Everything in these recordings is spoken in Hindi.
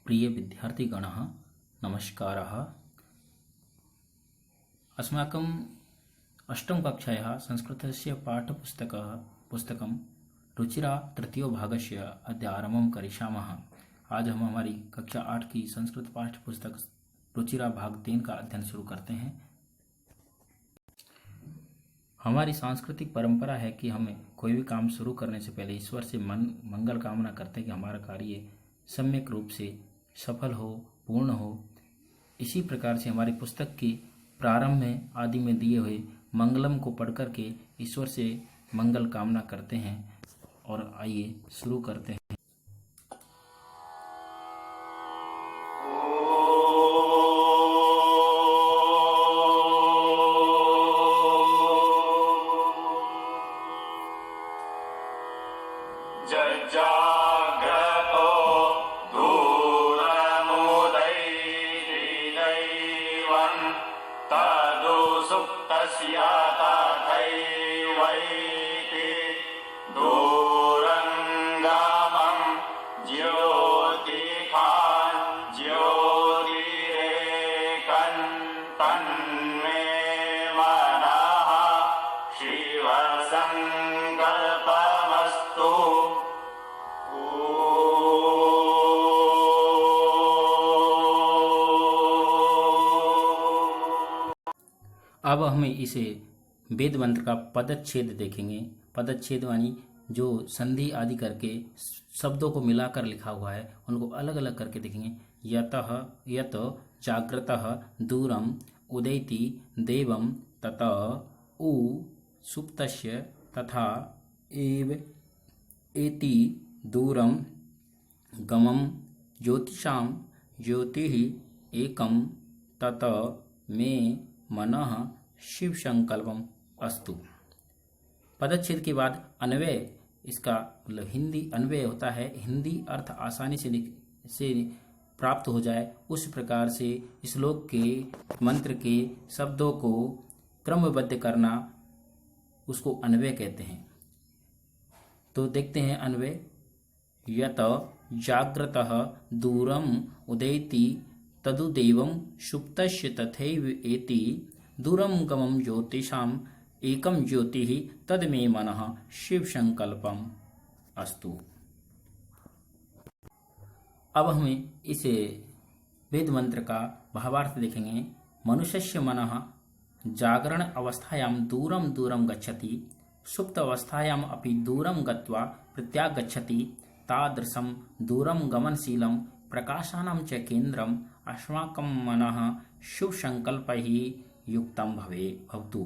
प्रिय विद्यार्थिगणः नमस्कारः। अस्माकम् अष्टमकक्षायाः संस्कृतस्य पुस्तकं रुचिरा तृतीयो भागस्य अद्य आरम्भं करिष्यामः। आज हम हमारी कक्षा 8 की संस्कृत पाठ्य पुस्तक रुचिरा भाग 3 का अध्ययन शुरू करते हैं। हमारी सांस्कृतिक परंपरा है कि हमें कोई भी काम शुरू करने से पहले ईश्वर से मंगल कामना करते हैं कि हमारा कार्य सम्यक रूप से सफल हो, पूर्ण हो। इसी प्रकार से हमारी पुस्तक की प्रारंभ में आदि में दिए हुए मंगलम को पढ़ करके ईश्वर से मंगल कामना करते हैं। और आइए शुरू करते हैं। अब हमें इसे वेद मंत्र का पदच्छेद देखेंगे। पदच्छेद यानी जो संधि आदि करके शब्दों को मिलाकर लिखा हुआ है उनको अलग अलग करके देखेंगे। यत जाग्रतः दूरम उदैति देवम तत उ सुप्तस्य तथा एव एति दूरम गमम ज्योतिषां ज्योतिः एकम तत मे मनः शिव संकल्पम अस्तु। पदच्छेद के बाद अन्वय, इसका मतलब हिंदी अन्वय होता है, हिंदी अर्थ आसानी से प्राप्त हो जाए उस प्रकार से श्लोक के मंत्र के शब्दों को क्रमबद्ध करना, उसको अन्वय कहते हैं। तो देखते हैं अन्वय। यत जाग्रतः दूरम उदैति तदुदेवं सुप्तस्य तथैव एति दूरम गमं ज्योतिषां एकम ज्योतिः तदमे मनः शिव संकल्पम अस्तु। अब हमें इस वेद मंत्र का भावार्थ देखेंगे। मनुष्यस्य मनः जागरण अवस्थायां दूरम दूरम गच्छति, सुप्त अवस्थायां अपि दूरम गत्वा प्रत्यागच्छति। तादृशं दूरम गमनशीलं प्रकाशानां च केन्द्रम् अस्माकं मनः शुभ संकल्पैः युक्तम भवतु।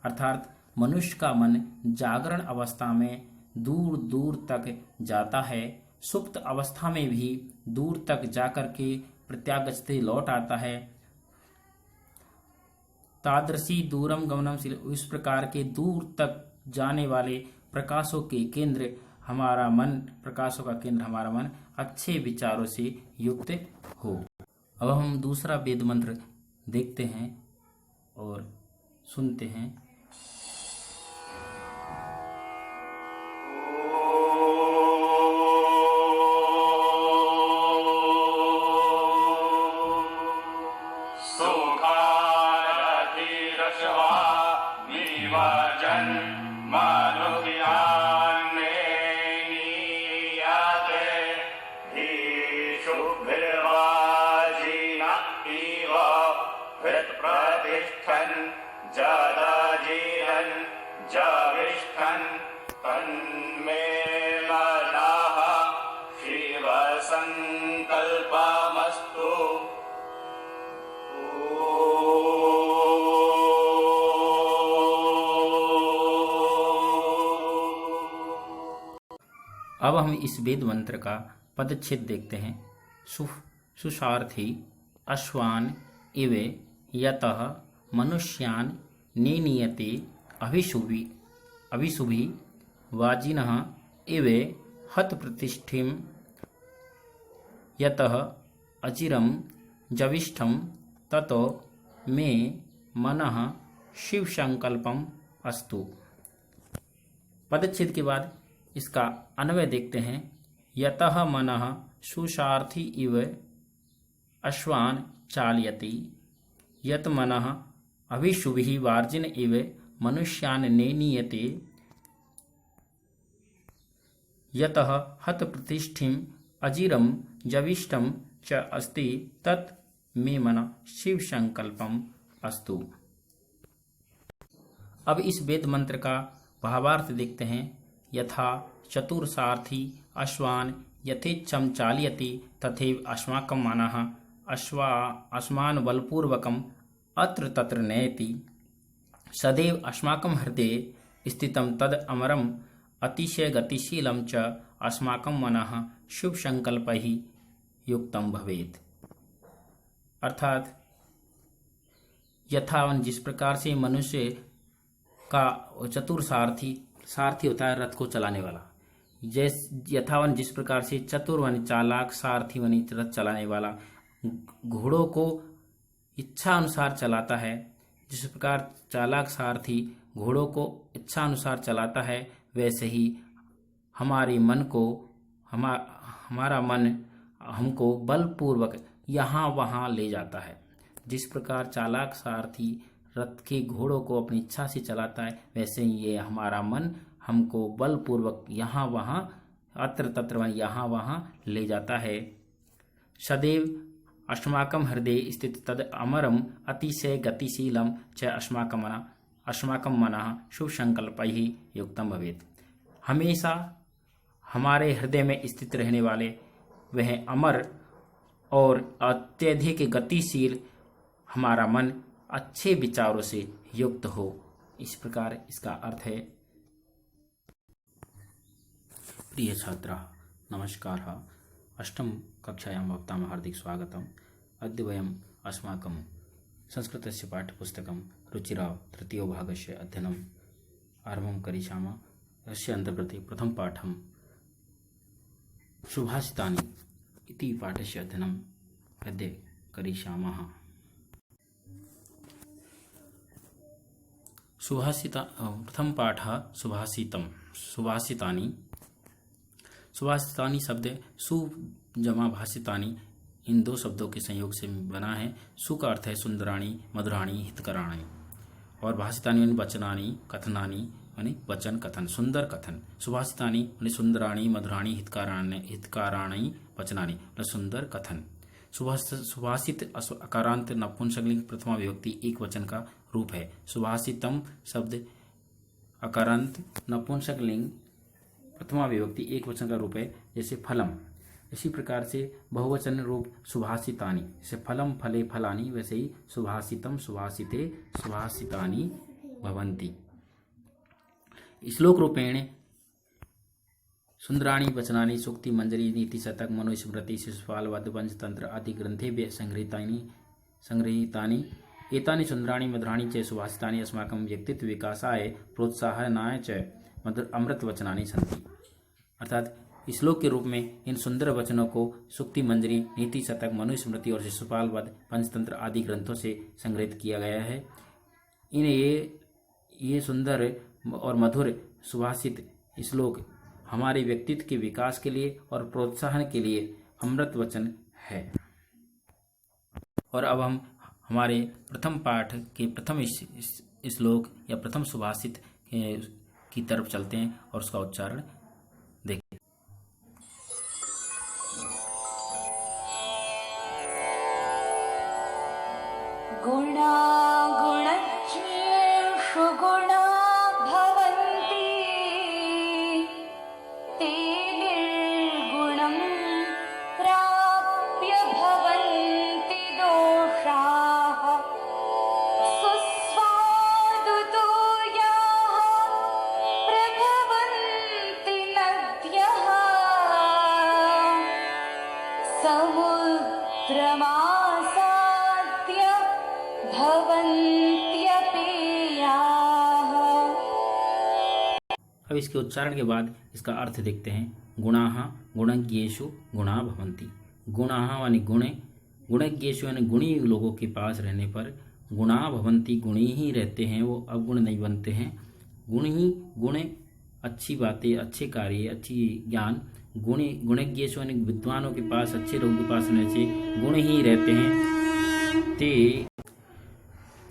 अर्थात मनुष्य का मन जागरण अवस्था में दूर दूर तक जाता है, सुप्त अवस्था में भी दूर तक जाकर के प्रत्यागच्छते लौट आता है। तादृशी दूरम गमनशील, इस प्रकार के दूर तक जाने वाले प्रकाशों के केंद्र हमारा मन, प्रकाशों का केंद्र हमारा मन अच्छे विचारों से युक्त हो। अब हम दूसरा वेद मंत्र देखते हैं और सुनते हैं। अब हम इस वेद मंत्र का पदच्छेद देखते हैं। सुसारथी अश्वान इव यतः मनुष्यान निनीयते अभिशुभि वाजिनः इव हत प्रतिष्ठिम यतः अचिरम जविष्ठम ततो मे मनः शिव संकल्पम अस्तु। पदच्छेद के बाद इसका अन्वय देखते हैं। यतः मनः सुसारथी इव अश्वान चालयति यत मनः अभिशुभिः वार्जिन इव मनुष्यान् नेनीयते यतः हत प्रतिष्ठिम अजिरम जविष्टम च अस्ति तत् मे मन शिव संकल्पम अस्तु। अब इस वेद मंत्र का भावार्थ देखते हैं। यथा चतुर सारथी अश्वान यथेच्छम चालयति तथैव अस्माकं मनः अस्मान् बलपूर्वकम् अत्र तत्र नयति सदैव अस्माकं हृदये स्थितं तद अमरम् अतिशय गतिशीलं च अस्माकं मनः शुभ संकल्पैः युक्तं भवेत्। अर्थात यथावन जिस प्रकार से मनुष्य का चतुर सारथी होता है रथ को चलाने वाला, यथावन जिस प्रकार से चतुर वन चालाक सारथी वनी रथ चलाने वाला घोड़ों को इच्छा अनुसार चलाता है, जिस प्रकार चालाक सारथी घोड़ों को इच्छा अनुसार चलाता है, वैसे ही हमारे मन को हमारा मन हमको बलपूर्वक यहाँ वहाँ ले जाता है। जिस प्रकार चालाक सारथी रथ के घोड़ों को अपनी इच्छा से चलाता है, वैसे ही ये हमारा मन हमको बलपूर्वक यहाँ वहाँ अत्र तत्र यहाँ वहाँ ले जाता है। सदैव अस्माकं हृदये स्थित तद अमरम अतिशय गतिशीलम च अस्माकं मनः शुभ संकल्पैः युक्तं भवेत्। हमेशा हमारे हृदय में स्थित रहने वाले वह अमर और अत्यधिक गतिशील हमारा मन अच्छे विचारों से युक्त हो। इस प्रकार इसका अर्थ है। प्रिय छात्रा नमस्कारः। अष्टम कक्षायां भवतां हार्दिक स्वागतम्। अद्य वयम् अस्माकं संस्कृतस्य पाठ्यपुस्तकं रुचिराव तृतीयो भागस्य अध्ययनम् आरम्भं करिष्यामः। अस्य अन्तर्गते प्रथम पाठं सुभाषितानि इति पाठस्य अध्ययनम् अद्य करिष्यामः। प्रथम पाठः सुभाषितानि शब्द सु जमा भाषितानि, इन दो शब्दों के संयोग से बना है। सु का अर्थ है सुंदराणी मधुराणी हितकराणी और भाषितानि वचनानि कथनानि यानी वचन कथन सुंदर कथन। सुभाषितानि यानी सुंदराणी मधुराणी हितकाराणी वचनानि सुंदर कथन। सुभाषित अकारांत नपुंसकलिंग प्रथमा विभक्ति एक वचन का रूप है। सुभाषितम शब्द अकारांत नपुंसकलिंग प्रथमा विभक्ति एक वचन का रूप है, जैसे फलम। इसी प्रकार से बहुवचन रूप सुभाषितानि, जैसे फलम फले फलानि, वैसे ही सुभाषितम सुभाषिते सुभाषितानि भवन्ति। श्लोक रूपेण सुंदराणी वचनानि सूक्ति मंजरी नीति शतक मनुस्मृति शिशुपाल वध पंचतंत्र आदि ग्रंथेभ्यः संगृहीतानि एतानि सुंदराणी मधुराणी च सुभाषितानि अस्माकं व्यक्तित्व विकासाय प्रोत्साहनाय च अमृत वचनानि सन्ति। अर्थात श्लोक के रूप में इन सुंदर वचनों को सुक्ति मंजरी नीति शतक मनुस्मृति और शिशुपाल वध पंचतंत्र आदि ग्रंथों से संग्रहित किया गया है। ये सुंदर और मधुर सुभाषित श्लोक हमारे व्यक्तित्व के विकास के लिए और प्रोत्साहन के लिए अमृत वचन है। और अब हम हमारे प्रथम पाठ के प्रथम श्लोक या प्रथम सुभाषित की तरफ चलते हैं और उसका उच्चारण देखते हैं। गुणा गुणज्ञेषु गुणा भवन्ति ते निर्गुणं प्राप्य भवन्ति दोषाः सुस्वादुतो याः प्रभवन्ति नद्यः समुद्रमासाद्य भवन्त्यपेयाः। अब इसके उच्चारण के बाद इसका अर्थ देखते हैं। गुणाः गुणज्ञेषु गुणा भवन्ति। गुणाः यानी गुणज्ञेषु यानी गुणी लोगों के पास रहने पर गुणा भवन्ति गुणी ही रहते हैं, वो अवगुण नहीं बनते हैं। गुण अच्छी बातें अच्छे कार्य अच्छी ज्ञान गुणज्ञेषु यानी विद्वानों के पास, अच्छे लोगों के पास रहने से गुण ही रहते हैं।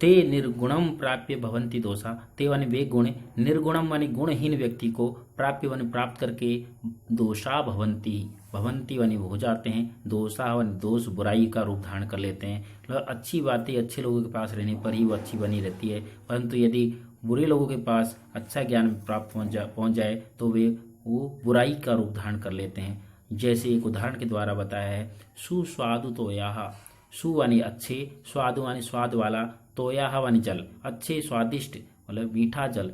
ते निर्गुणम प्राप्य भवंती दोषा, ते वानी वे गुण निर्गुणम वानी गुणहीन व्यक्ति को प्राप्य वानी प्राप्त करके दोषा भवंती वानी हो जाते हैं, दोषा वानी दोष बुराई का रूप धारण कर लेते हैं। मतलब अच्छी बातें अच्छे लोगों के पास रहने पर ही वो अच्छी बनी रहती है, परंतु यदि बुरे लोगों के पास अच्छा ज्ञान प्राप्त पहुंच जाए तो वो बुराई का रूप धारण कर लेते हैं। जैसे एक उदाहरण के द्वारा बताया है, सुस्वादु तोयाहा, सु वानी अच्छे, स्वादु वानी स्वाद वाला, तोयाहा वानी जल, अच्छे स्वादिष्ट मतलब मीठा जल,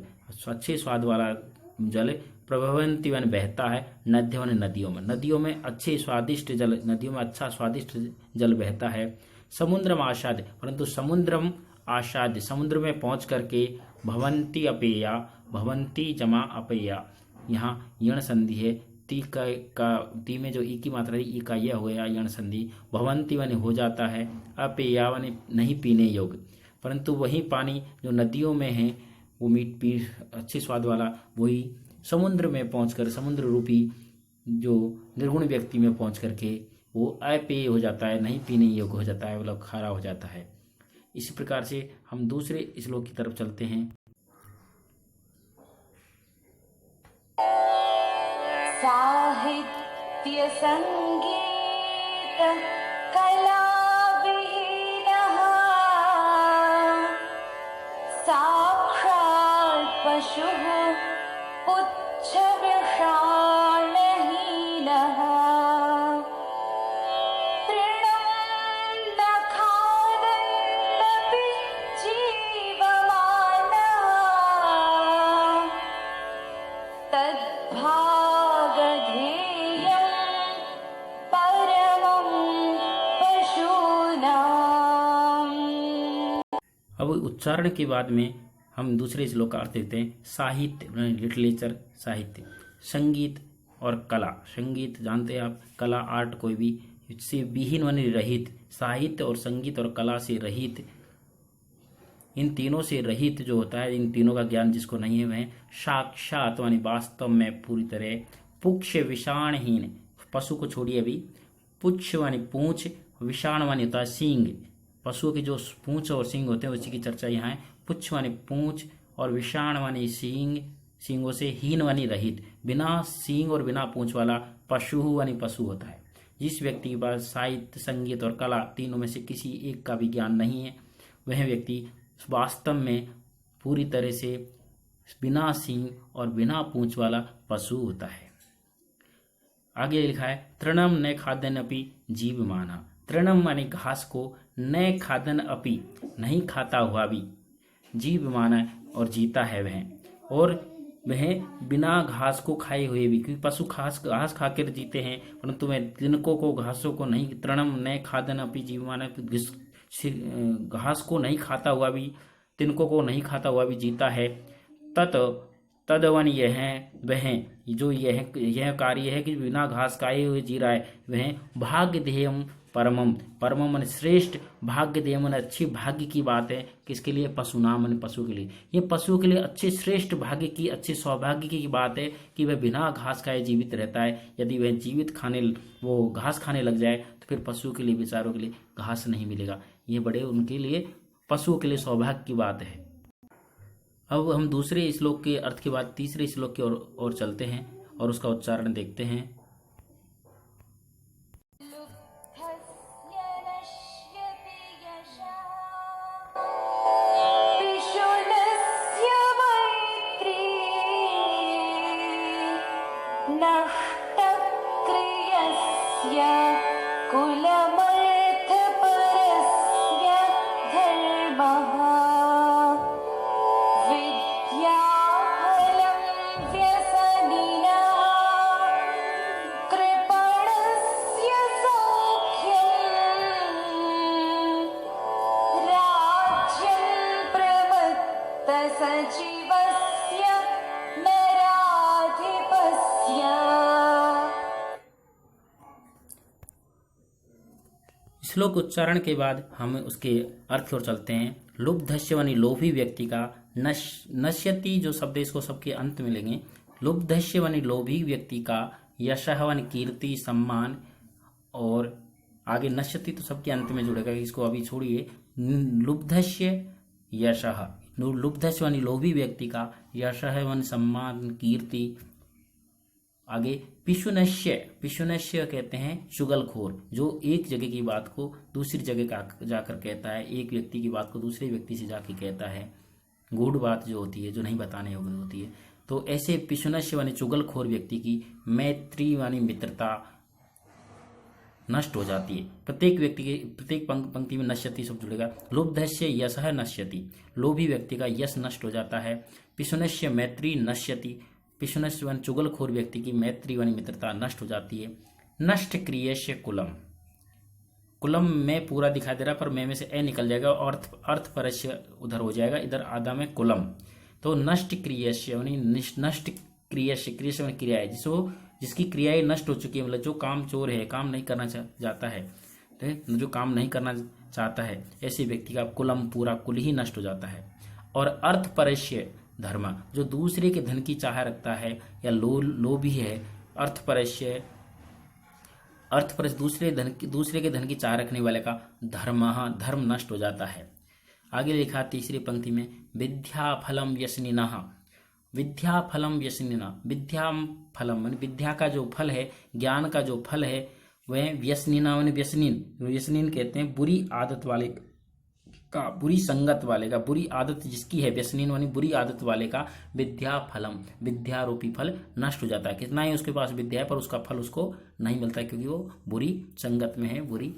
अच्छे स्वाद वाला जल, प्रभवंती वानी बहता है, नद्य वानी नदियों में अच्छे स्वादिष्ट जल, नदियों में अच्छा स्वादिष्ट जल बहता है। समुद्रम आशाद, परंतु समुद्रम आशाद, समुद्र में पहुंच करके भवंती अपेया, भवंती जमा अपेया, यहाँ यण संधि है, ती में जो ई की मात्रा है ई का यह हो गया यण संधि, भवंती वानी हो जाता है, अपेया वानी नहीं पीने योग्य, परंतु वही पानी जो नदियों में है वो मीठ अच्छे स्वाद वाला वही समुद्र में पहुंचकर, समुद्र रूपी जो निर्गुण व्यक्ति में पहुंच करके वो अपेय हो जाता है, नहीं पीने योग्य हो जाता है, मतलब खारा हो जाता है। इसी प्रकार से हम दूसरे श्लोक की तरफ चलते हैं। साहित्य संगीत कला विहीनः साक्षात् पशुः पुच्छ विषाणहीनः तृणं न खादन्नपि जीवमानः तद्भागधेयं परमं पशूनाम्। अब उच्चारण के बाद में हम दूसरे श्लोक का अर्थ देते हैं। साहित्य लिटरेचर, साहित्य, संगीत और कला, संगीत जानते हैं आप, कला आर्ट कोई भी इससे विहीन वानी रहित, साहित्य और संगीत और कला से रहित, इन तीनों से रहित जो होता है, इन तीनों का ज्ञान जिसको नहीं है वह साक्षात वानी वास्तव में पूरी तरह, पुक्ष विषाणहीन, पशु को छोड़िए अभी, पुच्छ वानी पूंछ, विषाण वानी होता है सींग, पशुओं की जो पूंछ और सींग होते हैं उसी की चर्चा यहाँ है। पुच्छ वानी पूंछ और विषाण वानी सींग, सींगों से हीन वानी रहित, बिना सींग और बिना पूंछ वाला पशु वानी पशु होता है। जिस व्यक्ति के पास साहित्य, संगीत और कला तीनों में से किसी एक का भी ज्ञान नहीं है वह व्यक्ति वास्तव में पूरी तरह से बिना सींग और बिना पूंछ वाला पशु होता है। आगे लिखा है तृणम न खादन अपि जीव माना, तृणम माने घास को, न खादन अपि नहीं खाता हुआ भी, जीव माना और जीता है वह, और वह बिना घास को खाए हुए भी, क्योंकि पशु घास खाकर जीते हैं, परंतु वह तिनकों को घासों को नहीं, तृणम न खादन अपि जीव माना, घास को नहीं खाता हुआ भी, तिनकों को नहीं खाता हुआ भी जीता है। तदवन यह वह जो यह कार्य है कि बिना घास खाए हुए जी रहा है, वह भाग्यधेयम परमम, परमम मन श्रेष्ठ, भाग्यधेय मन अच्छी भाग्य की बात है, किसके लिए, पशुनाम मन पशु के लिए, ये पशु के लिए अच्छे श्रेष्ठ भाग्य की, अच्छे सौभाग्य की बात है कि वह बिना घास खाए जीवित रहता है। यदि वह जीवित वो घास खाने लग जाए तो फिर पशु के लिए, बेचारों के लिए घास नहीं मिलेगा। ये बड़े उनके लिए, पशुओं के लिए सौभाग्य की बात है। अब हम दूसरे श्लोक के अर्थ के बाद तीसरे श्लोक की ओर चलते हैं और उसका उच्चारण देखते हैं। श्लोक उच्चारण के बाद हम उसके अर्थ की ओर चलते हैं। लुब्धस्य यानी लोभी व्यक्ति का, नश्यति जो शब्द इसको सबके अंत में लेंगे, लुब्धस्य यानी लोभी व्यक्ति का यशः यानी कीर्ति सम्मान, और आगे नश्यति तो सबके अंत में जुड़ेगा, इसको अभी छोड़िए। लुब्धस्य यशः, लुब्धस्य यानी लोभी व्यक्ति का, यशः यानी सम्मान कीर्ति। आगे पिशुनश्य, पिशुनश्य कहते हैं चुगलखोर, जो एक जगह की बात को दूसरी जगह जाकर कहता है, एक व्यक्ति की बात को दूसरे व्यक्ति से जाके कहता है, गूढ़ बात जो होती है, जो नहीं बताने योग्य होती है। तो ऐसे पिशुनश्य यानी चुगलखोर व्यक्ति की मैत्री यानी मित्रता नष्ट हो जाती है। प्रत्येक व्यक्ति के प्रत्येक पंक्ति में नश्यति शब्द जुड़ेगा। लुब्धस्य यशः नश्यति, लोभी व्यक्ति का यश नष्ट हो जाता है। पिशुनस्य मैत्री नश्यति, पिशुनस्य यानी चुगलखोर व्यक्ति की मैत्री यानी मित्रता नष्ट हो जाती है। नष्ट क्रियस्य कुलम, कुलम में पूरा दिखाई दे रहा पर मैं में से ए निकल जाएगा और अर्थ परस्य उधर हो जाएगा, इधर आधा में कुलम। तो नष्ट क्रियस्य यानी नष्ट क्रियस्य, क्रियस्य यानी क्रिया है जिसकी क्रियाएं नष्ट हो चुकी है, मतलब जो काम चोर है, काम नहीं करना जाता है, जो काम नहीं करना चाहता है, ऐसे व्यक्ति का कुलम पूरा कुल ही नष्ट हो जाता है। और अर्थ परस्य धर्म, जो दूसरे के धन की चाह रखता है या लोभी है, अर्थ परस्य दूसरे के धन की चाह रखने वाले का धर्म नष्ट हो जाता है। आगे लिखा तीसरी पंक्ति में विद्या फलम व्यसनिनः, विद्या फलम व्यसनिनः, विद्या फलम विद्या का जो फल है, ज्ञान का जो फल है, वह व्यसनिना व्यसनीन कहते हैं बुरी आदत वाले का, बुरी संगत वाले का, बुरी आदत जिसकी है, व्यसनीन यानी बुरी आदत वाले का विद्या फलम, विद्या रूपी फल नष्ट हो जाता है। कितना ही उसके पास विद्या है पर उसका फल उसको नहीं मिलता है, क्योंकि वो बुरी संगत में है, बुरी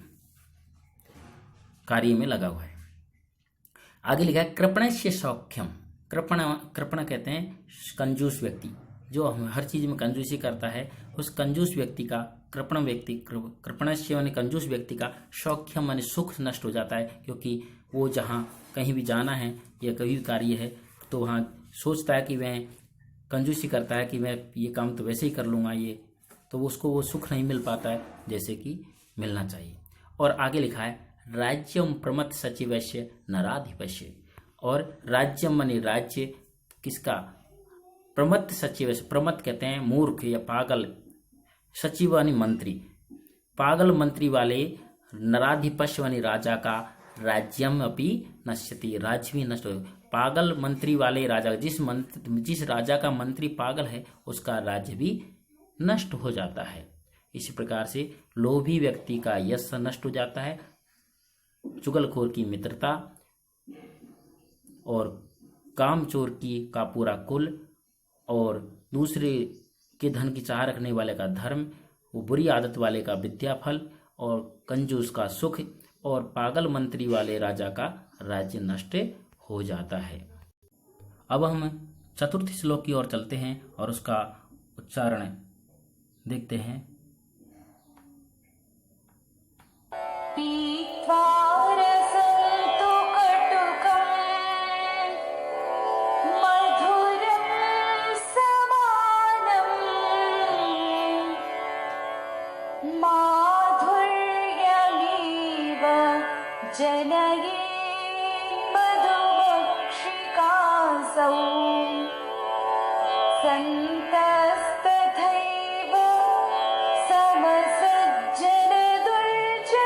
कार्य में लगा हुआ है। आगे लिखा है कृपणस्य सौख्यम, कृपण कहते हैं कंजूस व्यक्ति, जो हर चीज में कंजूसी करता है, उस कंजूस व्यक्ति का, कृपणस्य यानी कंजूस व्यक्ति का सौख्यम यानी सुख नष्ट हो जाता है, क्योंकि वो जहाँ कहीं भी जाना है या कभी भी कार्य है तो वहाँ सोचता है कि वह कंजूसी करता है कि मैं ये काम तो वैसे ही कर लूँगा, ये तो उसको वो सुख नहीं मिल पाता है जैसे कि मिलना चाहिए। और आगे लिखा है राज्यम प्रमथ सचिवस्य नराधिपस्य, और राज्यम माने राज्य किसका, प्रमथ सचिव, प्रमथ कहते हैं मूर्ख या पागल, सचिव यानी मंत्री, पागल मंत्री वाले, नराधिपस्य यानी राजा का, राज्यम अपि नश्यति, राज्य भी नष्ट हो, पागल मंत्री वाले राजा, जिस राजा का मंत्री पागल है उसका राज्य भी नष्ट हो जाता है। इसी प्रकार से लोभी व्यक्ति का यश नष्ट हो जाता है, चुगलखोर की मित्रता, और कामचोर की का पूरा कुल, और दूसरे के धन की चाह रखने वाले का धर्म, वो बुरी आदत वाले का विद्या फल, और कंजूस का सुख, और पागल मंत्री वाले राजा का राज्य नष्ट हो जाता है। अब हम चतुर्थ श्लोक की ओर चलते हैं और उसका उच्चारण देखते हैं। पीत्वा रसं तु कटुकं मधुरं समानं माधुर्यमीव जनयेत् मधुमक्षिकासौ सन्तस्तथैव समसज्जन दुर्जनानाम्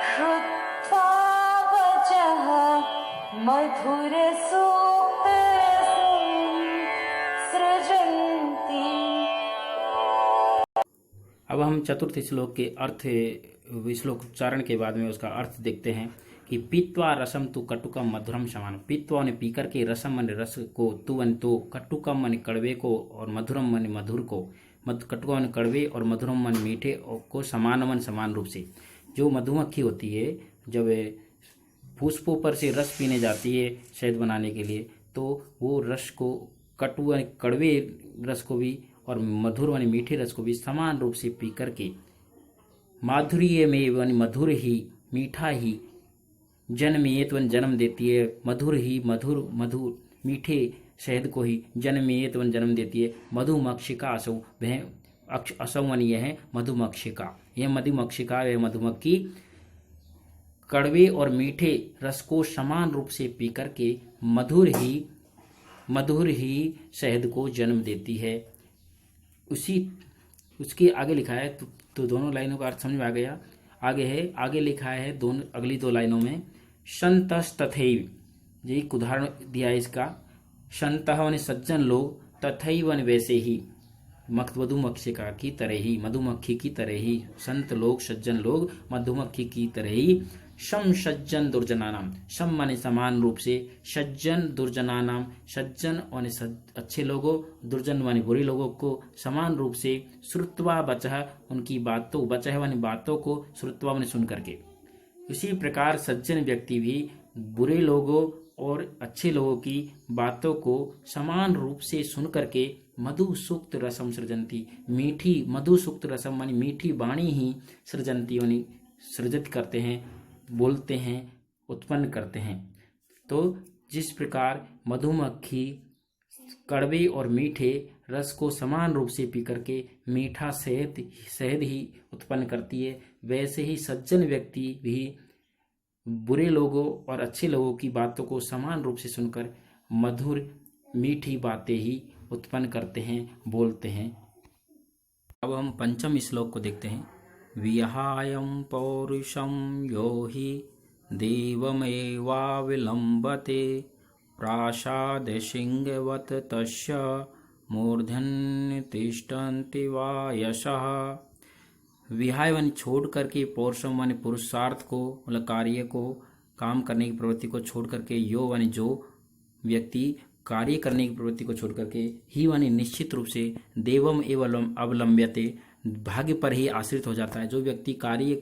श्रुत्वा वचः मधुरसूक्तरसं सृजन्ति। अब हम चतुर्थ श्लोक के अर्थ, श्लोक उच्चारण के बाद में उसका अर्थ देखते हैं कि पीत्वा रसम तु कटुकम मधुरम समान, पीत्वा ने पीकर के, रसम मन रस को, तु वन तो, कटुकम मन कड़वे को, और मधुरम मन मधुर को, कटुका मन कड़वे और मधुरम मन मीठे को, समान मन समान रूप से। जो मधुमक्खी होती है जब पुष्पों पर से रस पीने जाती है शहद बनाने के लिए, तो वो रस को, कटु कड़वे रस को भी और मधुर यानी मीठे रस को भी समान रूप से पी करके, माधुर्य में यानी मधुर ही, मीठा ही, जन्मेत वन जन्म देती है, मधुर ही, मधुर मीठे शहद को ही जन्मेत वन जन्म देती है। मधुमक्षिका असौ, वह असौ वन यह है मधुमक्षिका, यह मधुमक्षिका, वह मधुमक्खी कड़वे और मीठे रस को समान रूप से पी करके मधुर ही मधुर ही शहद को जन्म देती है। उसके आगे लिखा है तो दोनों लाइनों का अर्थ समझ में आ गया। आगे लिखा है दोनों अगली दो लाइनों में संतस तथैव, ये एक उदाहरण दिया है इसका। संतः यानी सज्जन लोग, तथैव यानी वैसे ही, मधुमक्षिका की तरह ही, मधुमक्खी की तरह ही, संत लोग सज्जन लोग मधुमक्खी की तरह ही, सम सज्जन दुर्जनानाम, सम माने समान रूप से, सज्जन दुर्जनानाम, सज्जन माने अच्छे लोगों, दुर्जन माने बुरे लोगों को समान रूप से, श्रुत्वा बचह, उनकी बातों, बचह माने बातों को, श्रुत्वा माने सुन करके। इसी प्रकार सज्जन व्यक्ति भी बुरे लोगों और अच्छे लोगों की बातों को समान रूप से सुन करके मधु सुक्त रसम सृजंती, मीठी मधु सुक्त रसम मानी मीठी वाणी ही सृजंती यानी सृजित करते हैं, बोलते हैं, उत्पन्न करते हैं। तो जिस प्रकार मधुमक्खी कड़वे और मीठे रस को समान रूप से पी करके मीठा शहद ही उत्पन्न करती है, वैसे ही सज्जन व्यक्ति भी बुरे लोगों और अच्छे लोगों की बातों को समान रूप से सुनकर मधुर मीठी बातें ही उत्पन्न करते हैं, बोलते हैं। अब हम पंचम श्लोक को देखते हैं। विहायं पौरुषं यो हि देवमेवाविलम्बते प्रासादे सिंहवत् तस्य मूर्धन्य तिष्ठन्ति वायसः। विहाय वन छोड़ करके, पौरुषम वन पुरुषार्थ को, मतलब कार्य को, काम करने की प्रवृत्ति को छोड़ करके, यो वन जो व्यक्ति कार्य करने की प्रवृत्ति को छोड़ करके, ही वन निश्चित रूप से, देवम एवं अवलंब्यते, भाग्य पर ही आश्रित हो जाता है। जो व्यक्ति कार्य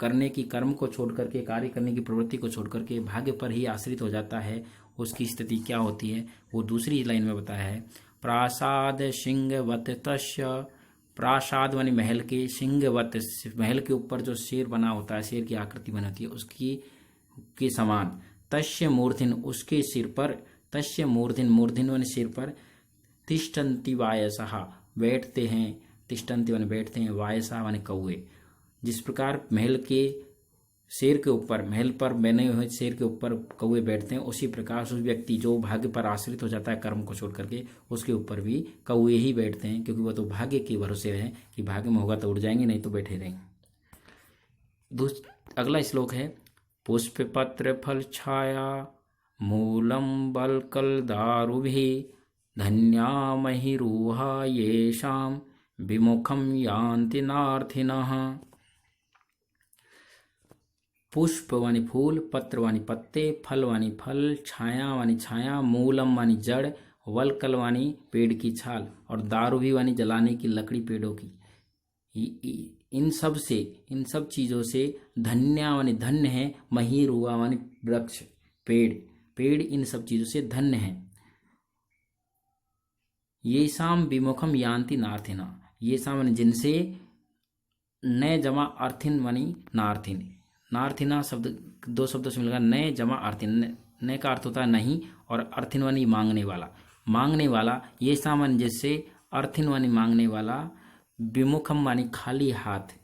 करने की कर्म को छोड़ करके, कार्य करने की प्रवृत्ति को छोड़ करके भाग्य पर ही आश्रित हो जाता है, उसकी स्थिति क्या होती है वो दूसरी लाइन में बताया है। प्रासाद सिंहवत तस्य, प्रासाद मानी महल के, सिंहवत महल के ऊपर जो शेर बना होता है, शेर की आकृति बनी होती है, उसकी के समान, तस्य मूर्धन उसके सिर पर, तस्य मूर्धन मूर्धन मानी सिर पर, तिष्ठन्ति वायसः बैठते हैं, तिष्ठन्ति मानी बैठते हैं, वायसः मानी कौवे। जिस प्रकार महल के शेर के ऊपर, महल पर बने हुए शेर के ऊपर कौवे बैठते हैं, उसी प्रकार उस व्यक्ति जो भाग्य पर आश्रित हो जाता है कर्म को छोड़ करके, उसके ऊपर भी कौवे ही बैठते हैं, क्योंकि वह तो भाग्य के भरोसे है कि भाग्य में होगा तो उड़ जाएंगे, नहीं तो बैठे रहेंगे। अगला श्लोक है पुष्प पत्र फल छाया मूलम बलकल दारुभिः धन्या महिरूहा येषां विमुखम यान्ति नार्थिनः। पुष्प वानी फूल, पत्र वानी पत्ते, फल वानी फल, छाया वानी छाया, मूलम वानी जड़, वलकल वानी पेड़ की छाल, और दारू भी वानी जलाने की लकड़ी पेड़ों की। इन सब चीजों से धन्या वानी धन्य है, महीरुआ वानी वृक्ष, पेड़ इन सब चीजों से धन्य है। ये शाम विमुखम यान्ति नार्थिना, ये शाम जिनसे, न जमा अर्थिन वानी नार्थिन, नार्थिना शब्द दो शब्दों से मिलकर न जमा अर्थिन, न का अर्थ होता है नहीं, और अर्थिन वानी मांगने वाला, ये सामान जैसे अर्थिन वानी मांगने वाला, विमुखम वानी खाली हाथ,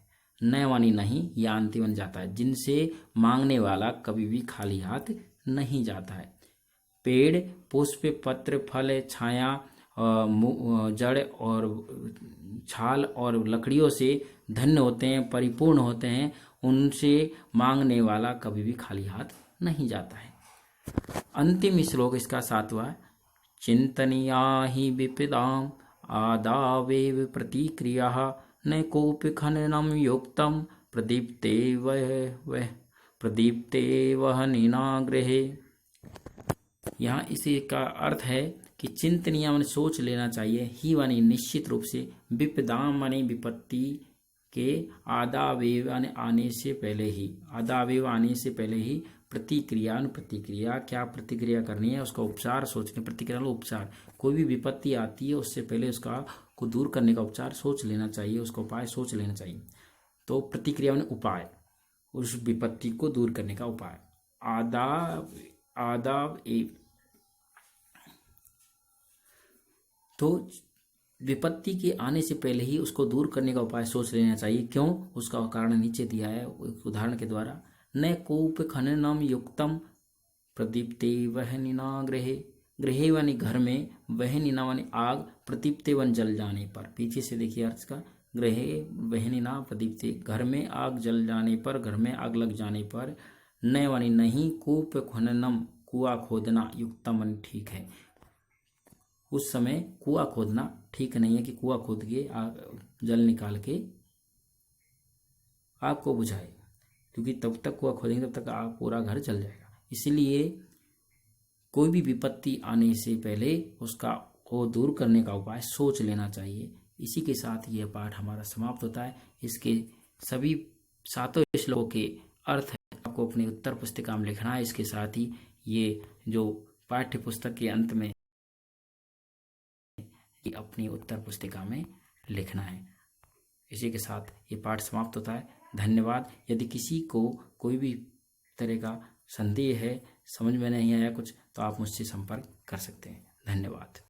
न वानी नहीं, यान्ति बन जाता है, जिनसे मांगने वाला कभी भी खाली हाथ नहीं जाता है। पेड़, पुष्प, पत्र, फल, छाया, जड़ और छाल और लकड़ियों से धन्य होते हैं, परिपूर्ण होते हैं, उनसे मांगने वाला कभी भी खाली हाथ नहीं जाता है। अंतिम श्लोक इसका 7वां, चिंतनीया ही विपदाम आदावेव प्रतिक्रिया न कोपि खननम युक्तम प्रदीप्ते वह नीनाग्रहे। यहाँ इसी का अर्थ है कि चिंतनीय माने सोच लेना चाहिए, ही माने निश्चित रूप से, विपदाम माने विपत्ति के, आदावेव आने से पहले ही, आदावेव आने से पहले ही, प्रतिक्रिया क्या प्रतिक्रिया करनी है, उसका उपचार सोचने, प्रतिक्रिया उपचार, कोई भी विपत्ति आती है उससे पहले उसका को दूर करने का उपचार सोच लेना चाहिए, उसका उपाय सोच लेना चाहिए। तो प्रतिक्रिया में उपाय, उस विपत्ति को दूर करने का उपाय। आदाव तो विपत्ति के आने से पहले ही उसको दूर करने का उपाय सोच लेना चाहिए। क्यों? उसका कारण नीचे दिया है उदाहरण के द्वारा। न कूप खननम युक्तम प्रदीप्ते वह निनाग्रहे, गृहे वानी घर में, वहनिना वानी आग, प्रदीप्ते वन जल जाने पर। पीछे से देखिए अर्थ का, गृहे वहनिना प्रदीप्ते, घर में आग जल जाने पर, घर में आग लग जाने पर। नय वानी नहीं, कूप खननम, कुआ खोदना, युक्तम वानी ठीक है। उस समय कुआ खोदना ठीक नहीं है कि कुआ खोद के जल निकाल के आग को बुझाए, क्योंकि तब तक कुआ खोदेंगे तब तक आग पूरा घर जल जाएगा। इसलिए कोई भी विपत्ति आने से पहले उसका को दूर करने का उपाय सोच लेना चाहिए। इसी के साथ यह पाठ हमारा समाप्त होता है। इसके सभी 7 श्लोकों के अर्थ आपको अपनी उत्तर पुस्तिका में लिखना है। इसके साथ ही ये जो पाठ्य पुस्तक के अंत में अपनी उत्तर पुस्तिका में लिखना है। इसी के साथ ये पाठ समाप्त होता है। धन्यवाद। यदि किसी को कोई भी तरह का संदेह है, समझ में नहीं आया कुछ, तो आप मुझसे संपर्क कर सकते हैं। धन्यवाद।